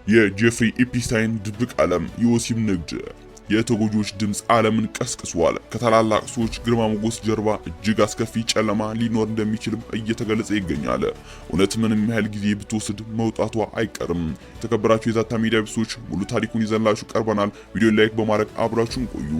የጄፍሪ ኢፕስታይን ድብቅ ዓለም የወሲብ ንግድ የተጎጂዎች ድምጽ ዓለምን ቀስቅሷል። ከታላላቅ ሰዎች ግርማ ሞገስ ጀርባ እጅግ አስከፊ ጨለማ ሊኖር እንደሚችልም እየተገለጸ ይገኛል። እውነት ምንም ያህል ጊዜ ብትወስድ መውጣቷ አይቀርም። የተከበራችሁ የዛታ ሚዲያ ቤተሰቦች ሙሉ ታሪኩን ይዘንላችሁ ቀርበናል። ቪዲዮ ላይክ በማድረግ አብራችሁን ቆዩ።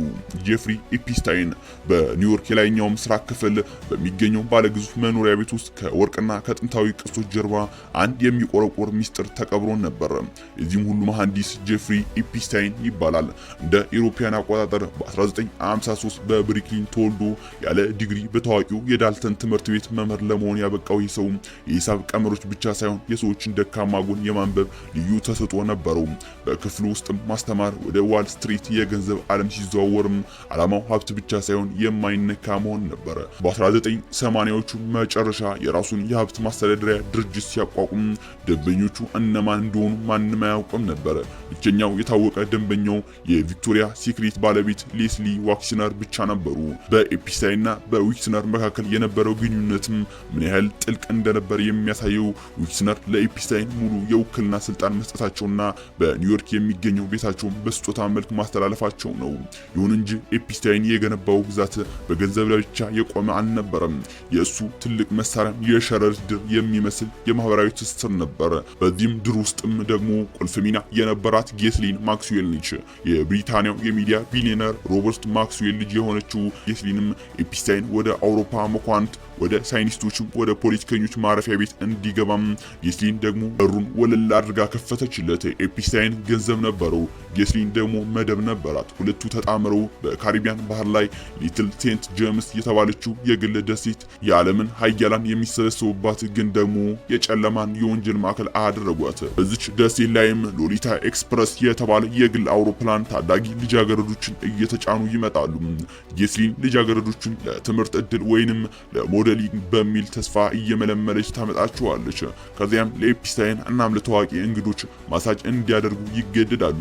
ጄፍሪ ኢፕስታይን በኒውዮርክ የላይኛው ምስራቅ ክፍል በሚገኘው ባለግዙፍ መኖሪያ ቤት ውስጥ ከወርቅና ከጥንታዊ ቅርሶች ጀርባ አንድ የሚቆረቆር ሚስጥር ተቀብሮ ነበር። የዚህም ሁሉ መሐንዲስ ጄፍሪ ኢፕስታይን ይባላል። እንደ ኢሮፒያን አቆጣጠር በ1953 በብሩክሊን ተወልዶ ያለ ዲግሪ በታዋቂው የዳልተን ትምህርት ቤት መምህር ለመሆን ያበቃው ይህ ሰው የሂሳብ ቀመሮች ብቻ ሳይሆን የሰዎችን ደካማ ጎን የማንበብ ልዩ ተሰጥኦ ነበረው። በክፍሉ ውስጥ ማስተማር ወደ ዋል ስትሪት የገንዘብ ዓለም ሲዘዋወርም ዓላማው ሀብት ብቻ ሳይሆን የማይነካ መሆን ነበር። በ1980ዎቹ መጨረሻ የራሱን የሀብት ማስተዳደሪያ ድርጅት ሲያቋቁም ደንበኞቹ እነማን እንደሆኑ ማንም አያውቅም ነበር። ብቸኛው የታወቀ ደንበኛው የቪክቶሪያ ሲክሬት ባለቤት ሌስሊ ዋክስነር ብቻ ነበሩ። በኢፕስታይንና በዊክስነር መካከል የነበረው ግንኙነትም ምን ያህል ጥልቅ እንደነበር የሚያሳየው ዊክስነር ለኢፕስታይን ሙሉ የውክልና ስልጣን መስጠታቸውና በኒውዮርክ የሚገኘው ቤታቸውን በስጦታ መልክ ማስተላለፋቸው ነው። ይሁን እንጂ ኢፕስታይን የገነባው ግዛት በገንዘብ ላይ ብቻ የቆመ አልነበረም። የእሱ ትልቅ መሳሪያ የሸረሪት ድር የሚመስል የማህበራዊ ትስስር ነበር። በዚህም ድር ውስጥም ደግሞ ቁልፍ ሚና የነበራት ጌስሊን ማክስዌል ነች። የብሪታንያው የሚዲያ ቢሊዮነር ሮበርት ማክስዌል ልጅ የሆነችው ጌስሊንም ኢፕስታይን ወደ አውሮፓ መኳንንት፣ ወደ ሳይንቲስቶችም ወደ ፖለቲከኞች ማረፊያ ቤት እንዲገባም ጌስሊን ደግሞ በሩን ወለል አድርጋ ከፈተችለት። ኢፕስታይን ገንዘብ ነበረው፣ ጌስሊን ደግሞ መደብ ነበራት። ሁለቱ ተጣምረው በካሪቢያን ባህር ላይ ሊትል ሴንት ጄምስ የተባለችው የግል ደሴት የዓለምን ሀያላን የሚሰበሰቡባት ግን ደግሞ የጨለማን የወንጀል ማዕከል አደረጓት። በዚች ደሴት ላይም ሎሊታ ኤክስፕረስ የተባለ የግል አውሮፕላን ታዳጊ ልጃገረዶችን እየተጫኑ ይመጣሉ። ጌስሊን ልጃገረዶችን ለትምህርት ዕድል ወይንም ለሞዴሊንግ በሚል ተስፋ እየመለመለች ታመጣቸዋለች። ከዚያም ለኢፕስታይን እናም ለታዋቂ እንግዶች ማሳጅ እንዲያደርጉ ይገደዳሉ።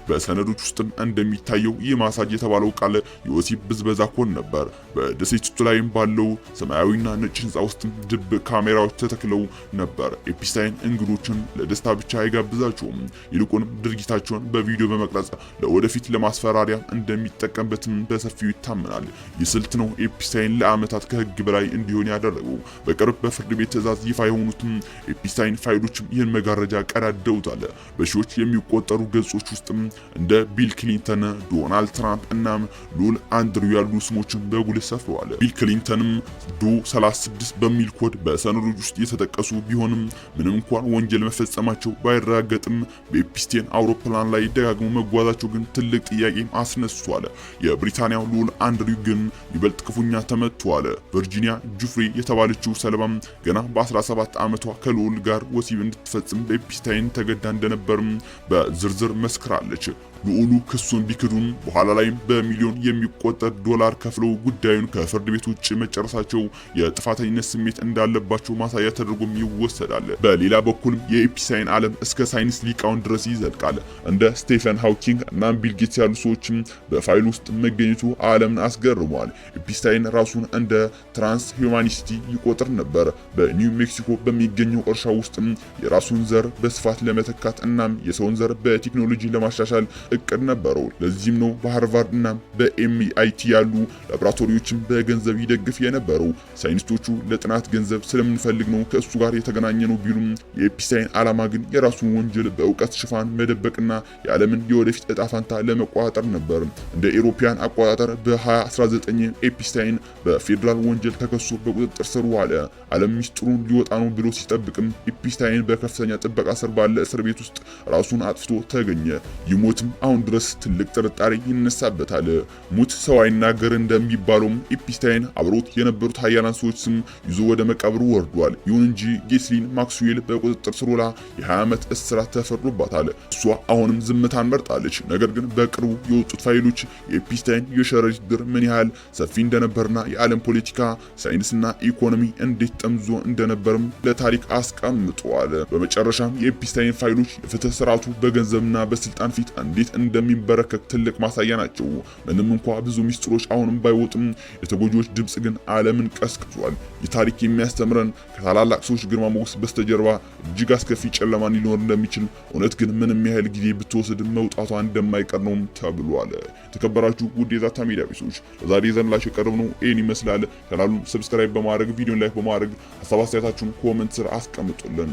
በሰነዶች ውስጥም እንደሚታየው ይህ ማሳጅ የተባለው ቃል የወሲብ ብዝበዛ ኮን ነበር። በደሴቲቱ ላይም ባለው ሰማያዊና ነጭ ህንፃ ውስጥም ድብቅ ካሜራዎች ተተክለው ነበር። ኢፕስታይን እንግዶችን ለደስታ ብቻ አይጋብዛቸውም። ይልቁንም ድርጊታቸውን በቪዲዮ በመቅረጽ ለወደፊት ለማስፈራሪያ እንደሚጠቀምበትም በሰፊው ይታመናል። ይህ ስልት ነው ኢፕስታይን ለዓመታት ከህግ በላይ እንዲሆን ያደረገው። በቅርብ በፍርድ ቤት ትዕዛዝ ይፋ የሆኑትም ኢፕስታይን ፋይሎችም ይህን መጋረጃ ቀዳደውታል። በሺዎች የሚቆጠሩ ገጾች ውስጥም እንደ ቢል ክሊንተን፣ ዶናልድ ትራምፕ እናም ሉል አንድሪው ያሉ ስሞችን በጉልህ ሰፍረዋል። ቢል ክሊንተንም ዶ 36 በሚል ኮድ በሰነዶች ውስጥ የተጠቀሱ ቢሆንም ምንም እንኳን ወንጀል መፈጸማቸው ባይረጋገጥም በኢፕስታይን አውሮፕላን ላይ ደጋግሞ መጓዛቸው ግን ትልቅ ጥያቄ አስነስቷል። የብሪታንያው ሉል አንድሪው ግን ይበልጥ ክፉኛ ተመቷል። ቨርጂኒያ ጁፍሪ የተባለችው ሰለባም ገና በ17 ዓመቷ ከሉል ጋር ወሲብ እንድትፈጽም በኢፕስታይን ተገዳ እንደነበርም በዝርዝር መስክራለች። ልዑሉ ክሱን ቢክዱም በኋላ ላይም በሚሊዮን የሚቆጠር ዶላር ከፍለው ጉዳዩን ከፍርድ ቤት ውጭ መጨረሳቸው የጥፋተኝነት ስሜት እንዳለባቸው ማሳያ ተደርጎም ይወሰዳል። በሌላ በኩልም የኢፕስታይን ዓለም እስከ ሳይንስ ሊቃውን ድረስ ይዘልቃል። እንደ ስቴፈን ሃውኪንግ እና ቢል ጌትስ ያሉ ሰዎችም በፋይል ውስጥ መገኘቱ ዓለምን አስገርሟል። ኢፕስታይን ራሱን እንደ ትራንስ ሂዩማኒስቲ ይቆጥር ነበር። በኒው ሜክሲኮ በሚገኘው እርሻ ውስጥም የራሱን ዘር በስፋት ለመተካት እናም የሰውን ዘር በቴክኖሎጂ ለማሻሻል እቅድ ነበረው። ለዚህም ነው በሃርቫርድ እና በኤምአይቲ ያሉ ላቦራቶሪዎችን በገንዘብ ይደግፍ የነበረው። ሳይንቲስቶቹ ለጥናት ገንዘብ ስለምንፈልግ ነው ከእሱ ጋር የተገናኘ ነው ቢሉም የኢፕስታይን ዓላማ ግን የራሱን ወንጀል በእውቀት ሽፋን መደበቅና የዓለምን የወደፊት እጣ ፋንታ ለመቆጣጠር ነበር። እንደ ኢሮፒያን አቆጣጠር በ2019 ኢፕስታይን በፌዴራል ወንጀል ተከሶ በቁጥጥር ስር ዋለ። ዓለም ሚስጥሩን ሊወጣ ነው ብሎ ሲጠብቅም ኢፕስታይን በከፍተኛ ጥበቃ ስር ባለ እስር ቤት ውስጥ ራሱን አጥፍቶ ተገኘ። ይሞትም አሁን ድረስ ትልቅ ጥርጣሬ ይነሳበታል። ሙት ሰው አይናገር እንደሚባለውም ኢፕስታይን አብሮት የነበሩት ሀያላን ሰዎች ስም ይዞ ወደ መቃብሩ ወርዷል። ይሁን እንጂ ጌስሊን ማክስዌል በቁጥጥር ስር ውላ የ20 ዓመት እስራት ተፈርዶባታል። እሷ አሁንም ዝምታን መርጣለች። ነገር ግን በቅርቡ የወጡት ፋይሎች የኢፕስታይን የሸረሪት ድር ምን ያህል ሰፊ እንደነበርና የዓለም ፖለቲካ፣ ሳይንስና ኢኮኖሚ እንዴት ጠምዞ እንደነበርም ለታሪክ አስቀምጠዋል። በመጨረሻም የኢፕስታይን ፋይሎች የፍትህ ስርዓቱ በገንዘብና በስልጣን ፊት እንዴት ፊት እንደሚንበረከክ ትልቅ ማሳያ ናቸው። ምንም እንኳ ብዙ ሚስጥሮች አሁንም ባይወጡም የተጎጂዎች ድምጽ ግን ዓለምን ቀስቅሷል። ይህ ታሪክ የሚያስተምረን ከታላላቅ ሰዎች ግርማ ሞገስ በስተጀርባ እጅግ አስከፊ ጨለማ ሊኖር እንደሚችል፣ እውነት ግን ምንም ያህል ጊዜ ብትወስድ መውጣቷ እንደማይቀር ነው ተብሏል። የተከበራችሁ ውድ የዛታ ሚዲያ ቤተሰቦች ለዛሬ ይዘንላችሁ የቀረብነው ይህን ይመስላል። ቻናሉን ሰብስክራይብ በማድረግ ቪዲዮን ላይክ በማድረግ ሀሳብ አስተያየታችሁን ኮሜንት ስር አስቀምጡልን።